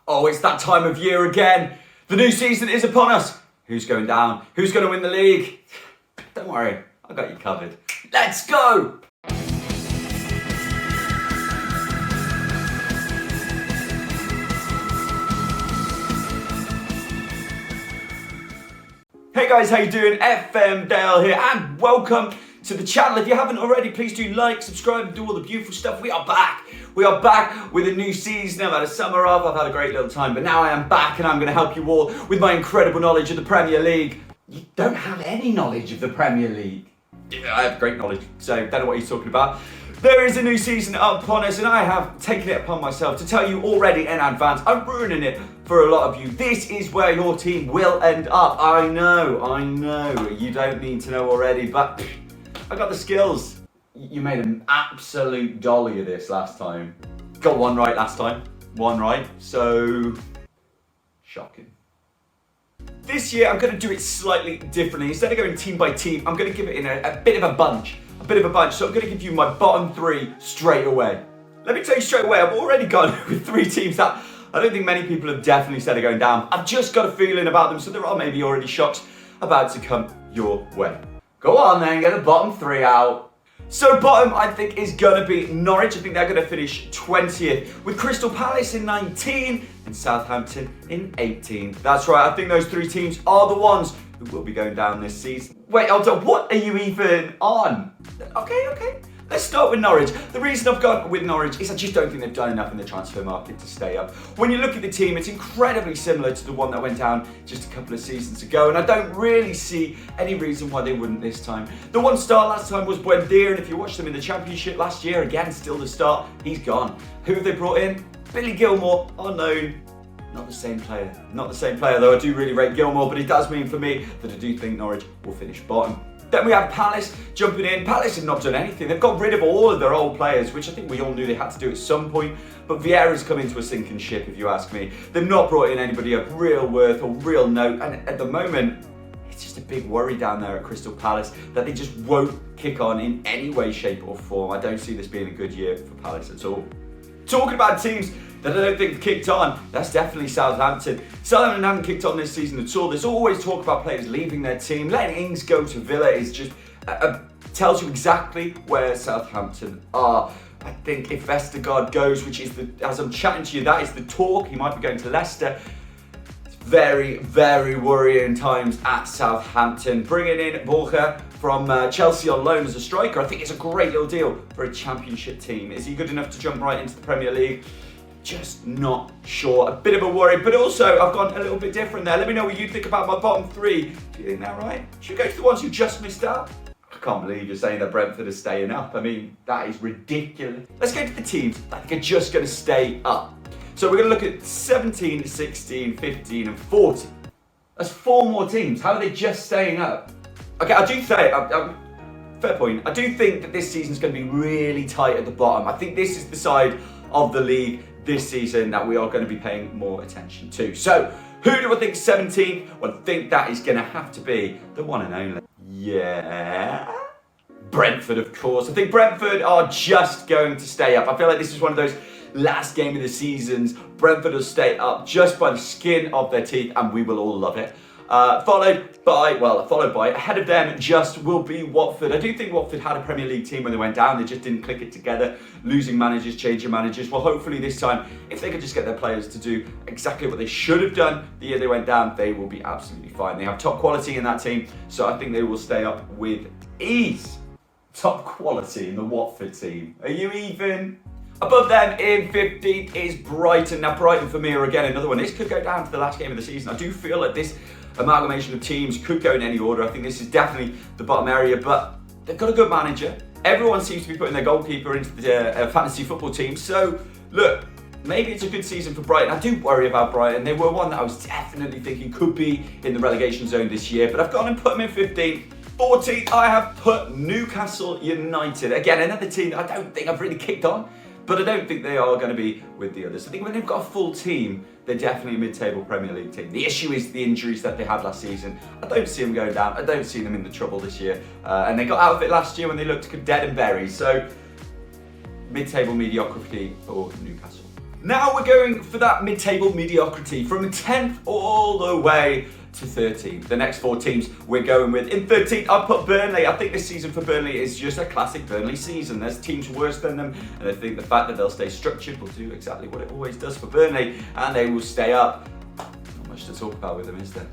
Oh, it's that time of year again. The new season is upon us. Who's going down? Who's going to win the league? Don't worry, I got you covered. Let's go! Hey guys, how you doing? FMDale here, and welcome to the channel. If you haven't already, please do like, subscribe, and do all the beautiful stuff. We are back. We are back with a new season. I've had a summer off, I've had a great little time, but now I am back and I'm going to help you all with my incredible knowledge of the Premier League. You don't have any knowledge of the Premier League. Yeah, I have great knowledge, so don't know what he's talking about. There is a new season upon us, and I have taken it upon myself to tell you already in advance. I'm ruining it for a lot of you. This is where your team will end up. I know. You don't need to know already, but I got the skills. You made an absolute dolly of this last time. Got one right last time. One right. So, shocking. This year, I'm going to do it slightly differently. Instead of going team by team, I'm going to give it in a bit of a bunch. So I'm going to give you my bottom three straight away. Let me tell you straight away, I've already gone with three teams that I don't think many people have definitely said are going down. I've just got a feeling about them, so there are maybe already shocks about to come your way. Go on then, get the bottom three out. So bottom, I think, is going to be Norwich. I think they're going to finish 20th, with Crystal Palace in 19 and Southampton in 18. That's right, I think those three teams are the ones who will be going down this season. Wait, what are you even on? Okay. Let's start with Norwich. The reason I've gone with Norwich is I just don't think they've done enough in the transfer market to stay up. When you look at the team, it's incredibly similar to the one that went down just a couple of seasons ago, and I don't really see any reason why they wouldn't this time. The one star last time was Buendia, and if you watched them in the Championship last year, again, still the start, he's gone. Who have they brought in? Billy Gilmore, unknown. Not the same player though. I do really rate Gilmore, but it does mean for me that I do think Norwich will finish bottom. Then we have Palace jumping in. Palace have not done anything. They've got rid of all of their old players, which I think we all knew they had to do at some point. But Vieira's come into a sinking ship, if you ask me. They've not brought in anybody of real worth or real note. And at the moment, it's just a big worry down there at Crystal Palace that they just won't kick on in any way, shape or form. I don't see this being a good year for Palace at all. Talking about teams that I don't think have kicked on, that's definitely Southampton. Southampton haven't kicked on this season at all. There's always talk about players leaving their team. Letting Ings go to Villa is just tells you exactly where Southampton are. I think if Vestergaard goes, which is as I'm chatting to you, that is the talk. He might be going to Leicester. It's very, very worrying times at Southampton. Bringing in Borja from Chelsea on loan as a striker, I think it's a great little deal for a Championship team. Is he good enough to jump right into the Premier League? Just not sure. A bit of a worry, but also I've gone a little bit different there. Let me know what you think about my bottom three. Do you think that right? Should we go to the ones who just missed out? I can't believe you're saying that Brentford is staying up. I mean, that is ridiculous. Let's go to the teams that I think are just going to stay up. So we're going to look at 17, 16, 15 and 14. That's four more teams. How are they just staying up? Okay, I do say, fair point. I do think that this season's going to be really tight at the bottom. I think this is the side of the league this season that we are going to be paying more attention to. So, who do I think 17th? Well, I think that is going to have to be the one and only. Yeah. Brentford, of course. I think Brentford are just going to stay up. I feel like this is one of those last game of the seasons. Brentford will stay up just by the skin of their teeth, and we will all love it. Followed by, ahead of them just will be Watford. I do think Watford had a Premier League team when they went down. They just didn't click it together. Losing managers, changing managers. Well, hopefully this time, if they could just get their players to do exactly what they should have done the year they went down, they will be absolutely fine. They have top quality in that team, so I think they will stay up with ease. Top quality in the Watford team. Are you even? Above them in 15th is Brighton. Now Brighton for me are again another one. This could go down to the last game of the season. I do feel like this amalgamation of teams could go in any order. I think this is definitely the bottom area, but they've got a good manager. Everyone seems to be putting their goalkeeper into the fantasy football team. So look, maybe it's a good season for Brighton. I do worry about Brighton. They were one that I was definitely thinking could be in the relegation zone this year, but I've gone and put them in 15th. 14th, I have put Newcastle United. Again, another team that I don't think I've really kicked on, but I don't think they are going to be with the others. I think when they've got a full team, they're definitely a mid-table Premier League team. The issue is the injuries that they had last season. I don't see them going down. I don't see them in the trouble this year. And they got out of it last year when they looked dead and buried. So, mid-table mediocrity for Newcastle. Now we're going for that mid-table mediocrity from 10th all the way to 13th. The next 4 teams we're going with. In 13th, I've put Burnley. I think this season for Burnley is just a classic Burnley season. There's teams worse than them, and I think the fact that they'll stay structured will do exactly what it always does for Burnley, and they will stay up. Not much to talk about with them, is there?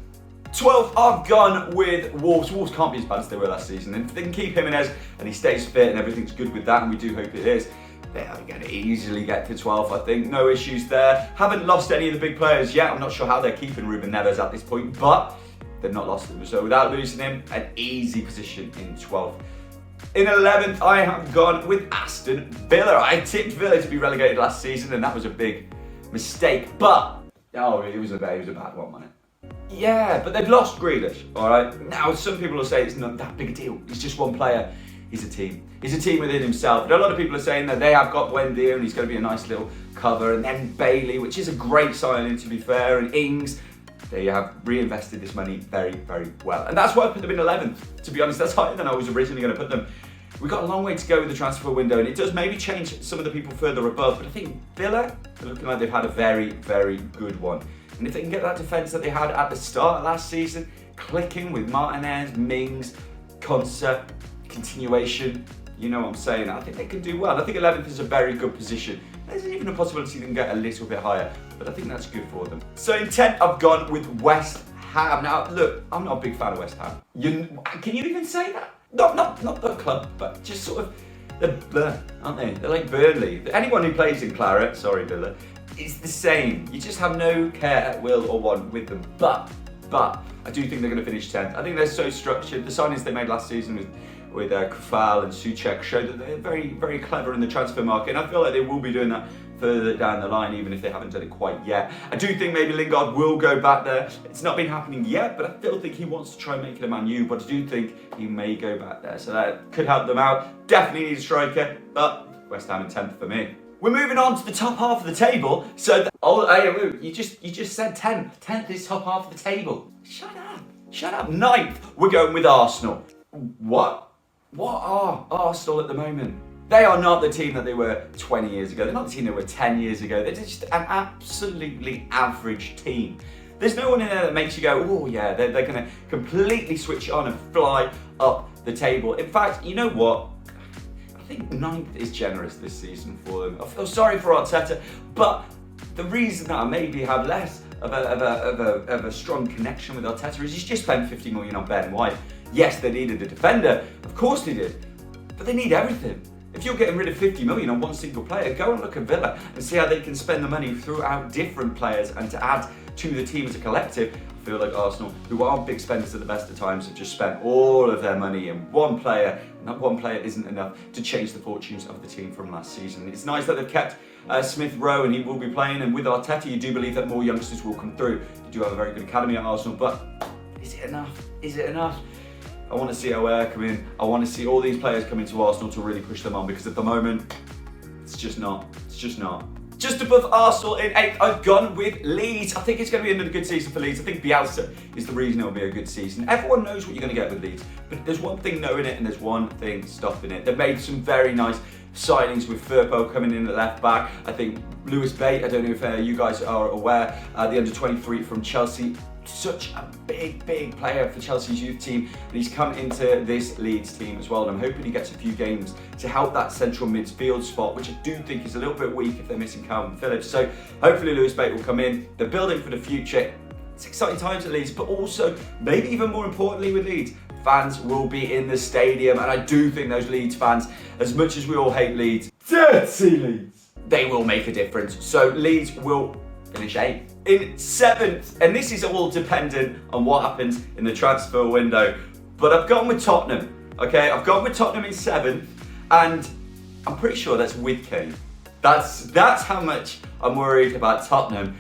12th, I've gone with Wolves. Wolves can't be as bad as they were last season. And if they can keep Jimenez and he stays fit and everything's good with that, and we do hope it is, they are going to easily get to 12th, I think. No issues there. Haven't lost any of the big players yet. I'm not sure how they're keeping Ruben Neves at this point, but they've not lost him. So without losing him, an easy position in 12th. In 11th, I have gone with Aston Villa. I tipped Villa to be relegated last season, and that was a big mistake. But, it was a bad one, wasn't it? Yeah, but they've lost Grealish, all right? Now, some people will say it's not that big a deal. He's just one player. He's a team. He's a team within himself. But a lot of people are saying that they have got Wendy and he's going to be a nice little cover. And then Bailey, which is a great signing to be fair, and Ings. They have reinvested this money very, very well. And that's why I put them in 11th. To be honest, that's higher than I was originally going to put them. We've got a long way to go with the transfer window, and it does maybe change some of the people further above. But I think Villa, they're looking like they've had a very, very good one. And if they can get that defence that they had at the start of last season, clicking with Martinez, Mings, Konsa, continuation, you know what I'm saying, I think they can do well. I think 11th is a very good position. There's even a possibility they can get a little bit higher, but I think that's good for them. So in 10th, I've gone with West Ham. Now, look, I'm not a big fan of West Ham. Can you even say that? Not the club, but just sort of, they're bleh, aren't they? They're like Burnley. Anyone who plays in Claret, sorry Villa, it's the same. You just have no care, will or want with them. But I do think they're going to finish 10th. I think they're so structured. The signings they made last season with Kufal and Souček showed that they're very, very clever in the transfer market. And I feel like they will be doing that further down the line, even if they haven't done it quite yet. I do think maybe Lingard will go back there. It's not been happening yet, but I still think he wants to try and make it a Man U. But I do think he may go back there. So that could help them out. Definitely need a striker, but West Ham in 10th for me. We're moving on to the top half of the table. So, you just said 10th. 10th is top half of the table. Shut up. 9th, we're going with Arsenal. What are Arsenal at the moment? They are not the team that they were 20 years ago. They're not the team they were 10 years ago. They're just an absolutely average team. There's no one in there that makes you go, oh yeah, they're going to completely switch on and fly up the table. In fact, you know what? I think 9th is generous this season for them. I feel sorry for Arteta, but the reason that I maybe have less of a strong connection with Arteta is he's just spent 50 million on Ben White. Yes, they needed a defender, of course they did, but they need everything. If you're getting rid of 50 million on one single player, go and look at Villa and see how they can spend the money throughout different players and to add to the team as a collective. I feel like Arsenal, who are big spenders at the best of times, have just spent all of their money in one player, and that one player isn't enough to change the fortunes of the team from last season. It's nice that they've kept Smith Rowe and he will be playing, and with Arteta you do believe that more youngsters will come through. You do have a very good academy at Arsenal, but is it enough? Is it enough? I want to see O'Hare come in. I want to see all these players come into Arsenal to really push them on, because at the moment, it's just not. It's just not. Just above Arsenal in 8th, I've gone with Leeds. I think it's going to be another good season for Leeds. I think Bielsa is the reason it'll be a good season. Everyone knows what you're going to get with Leeds, but there's one thing knowing it and there's one thing stopping it. They've made some very nice signings with Firpo coming in at left back. I think Lewis Bate, I don't know if you guys are aware, the under-23 from Chelsea, such a big player for Chelsea's youth team, and he's come into this Leeds team as well, and I'm hoping he gets a few games to help that central midfield spot, which I do think is a little bit weak if they're missing Calvin Phillips. So hopefully Lewis Bate will come in. They're building for the future. It's exciting times at Leeds, but also, maybe even more importantly with Leeds, fans will be in the stadium, and I do think those Leeds fans, as much as we all hate Leeds, dirty Leeds, they will make a difference. So Leeds will finish 8th. In 7th, and this is all dependent on what happens in the transfer window, but I've gone with Tottenham, okay? I've gone with Tottenham in 7th, and I'm pretty sure that's with Kane. That's how much I'm worried about Tottenham,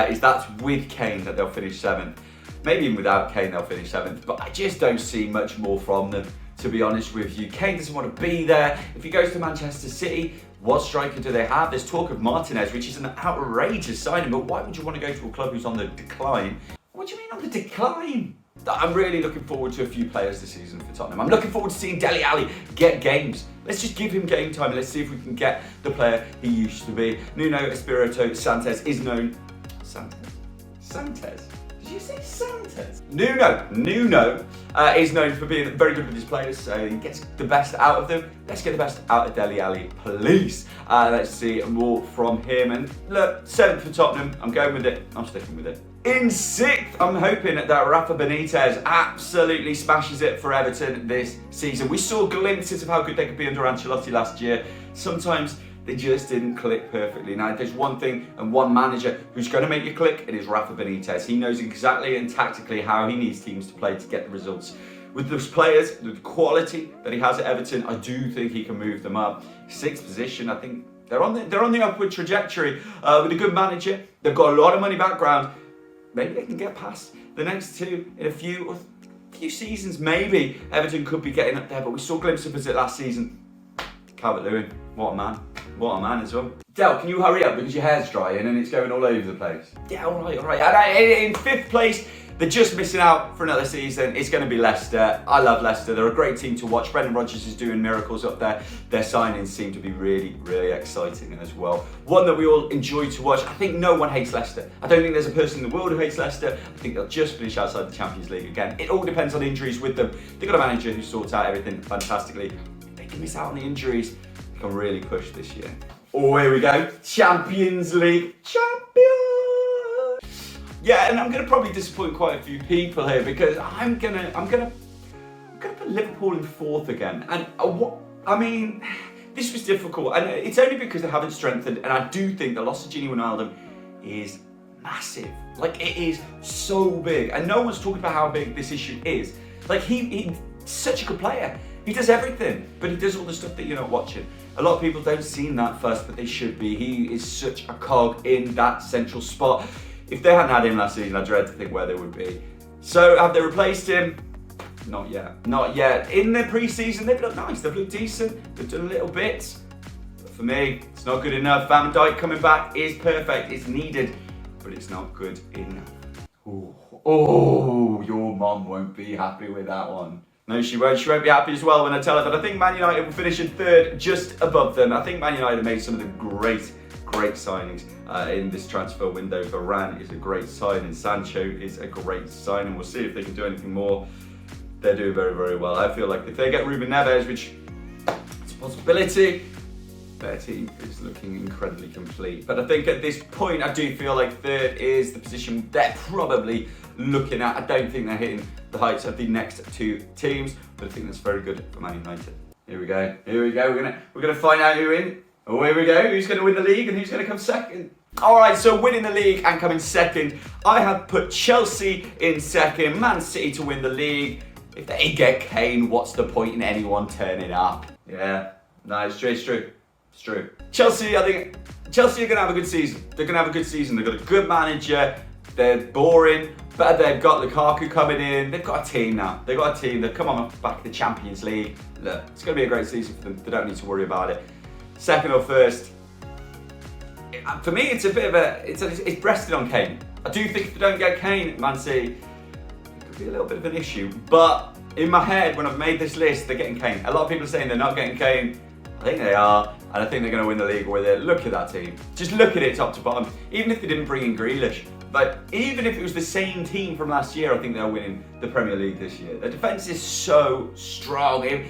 is that's with Kane that they'll finish 7th. Maybe even without Kane they'll finish 7th, but I just don't see much more from them, to be honest with you. Kane doesn't want to be there. If he goes to Manchester City, what striker do they have? There's talk of Martinez, which is an outrageous signing, but why would you want to go to a club who's on the decline? What do you mean on the decline? I'm really looking forward to a few players this season for Tottenham. I'm looking forward to seeing Dele Alli get games. Let's just give him game time and let's see if we can get the player he used to be. Nuno Espirito Santos is known... Santos? Did you say Santos? Nuno is known for being very good with his players, so he gets the best out of them. Let's get the best out of Dele Alli, please. Let's see more from him. And look, 7th for Tottenham. I'm going with it. I'm sticking with it. In 6th, I'm hoping that Rafa Benitez absolutely smashes it for Everton this season. We saw glimpses of how good they could be under Ancelotti last year. Sometimes they just didn't click perfectly. Now, there's one thing and one manager who's going to make you click, it is Rafa Benitez. He knows exactly and tactically how he needs teams to play to get the results. With those players, the quality that he has at Everton, I do think he can move them up. 6th position, I think they're on the upward trajectory with a good manager. They've got a lot of money background. Maybe they can get past the next two in a few seasons. Maybe Everton could be getting up there, but we saw glimpses of it last season. Calvert-Lewin, what a man. What a man as well. Del, can you hurry up because your hair's drying and it's going all over the place? Yeah, all right. And in 5th place, they're just missing out for another season. It's going to be Leicester. I love Leicester. They're a great team to watch. Brendan Rodgers is doing miracles up there. Their signings seem to be really, really exciting as well. One that we all enjoy to watch. I think no one hates Leicester. I don't think there's a person in the world who hates Leicester. I think they'll just finish outside the Champions League again. It all depends on injuries with them. They've got a manager who sorts out everything fantastically. If they can miss out on the injuries, they can really push this year. Oh, here we go. Champions League. Champions! Yeah, and I'm going to probably disappoint quite a few people here because I'm gonna put Liverpool in 4th again. And I mean, this was difficult, and it's only because they haven't strengthened. And I do think the loss of Gini Wijnaldum is massive. Like, it is so big, and no one's talking about how big this issue is. Like, he's such a good player. He does everything, but he does all the stuff that you're not watching. A lot of people don't see that first, but they should be. He is such a cog in that central spot. If they hadn't had him last season, I dread to think where they would be. So have they replaced him? Not yet. Not yet. In the pre-season, they've looked nice. They've looked decent. They've done little bits. But for me, it's not good enough. Van Dijk coming back is perfect. It's needed, but it's not good enough. Oh, your mum won't be happy with that one. No, she won't. She won't be happy as well when I tell her that I think Man United will finish in 3rd, just above them. I think Man United made some of the great signings in this transfer window. Varane is a great signing. Sancho is a great signing. We'll see if they can do anything more. They're doing very, very well. I feel like if they get Ruben Neves, which is a possibility, their team is looking incredibly complete. But I think at this point, I do feel like 3rd is the position they're probably looking at. I don't think they're hitting the heights of the next 2 teams, but I think that's very good for Man United. Here we go. We're gonna find out who in. Oh, here we go. Who's going to win the league and who's going to come 2nd? All right, so winning the league and coming 2nd, I have put Chelsea in 2nd, Man City to win the league. If they get Kane, what's the point in anyone turning up? Yeah, no, it's true. Chelsea, I think Chelsea are going to have a good season. They're going to have a good season. They've got a good manager. They're boring, but they've got Lukaku coming in. They've got a team now. They've got a team. They've come on back to the Champions League. Look, it's going to be a great season for them. They don't need to worry about it. 2nd or 1st, for me, it's a bit of it's rested on Kane. I do think if they don't get Kane, Man City, it could be a little bit of an issue. But in my head, when I've made this list, they're getting Kane. A lot of people are saying they're not getting Kane. I think they are, and I think they're going to win the league with it. Look at that team. Just look at it top to bottom. Even if they didn't bring in Grealish, but even if it was the same team from last year, I think they're winning the Premier League this year. Their defence is so strong.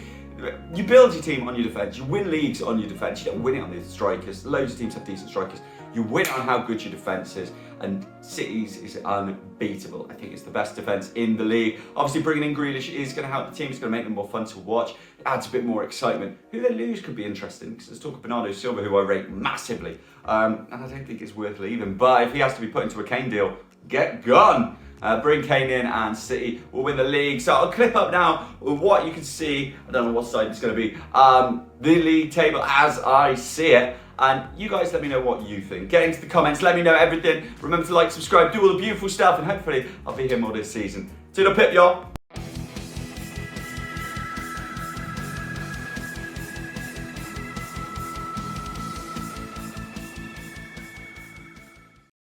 You build your team on your defence, you win leagues on your defence, you don't win it on the strikers. Loads of teams have decent strikers. You win on how good your defence is, and City's is unbeatable. I think it's the best defence in the league. Obviously bringing in Grealish is going to help the team, it's going to make them more fun to watch. It adds a bit more excitement. Who they lose could be interesting, because let's talk of Bernardo Silva, who I rate massively. And I don't think it's worth leaving, but if he has to be put into a Kane deal, get gone. Bring Kane in and City will win the league. So I'll clip up now with what you can see. I don't know what side it's going to be. The league table as I see it. And you guys let me know what you think. Get into the comments, let me know everything. Remember to like, subscribe, do all the beautiful stuff, and hopefully I'll be here more this season. Toodle pip, y'all.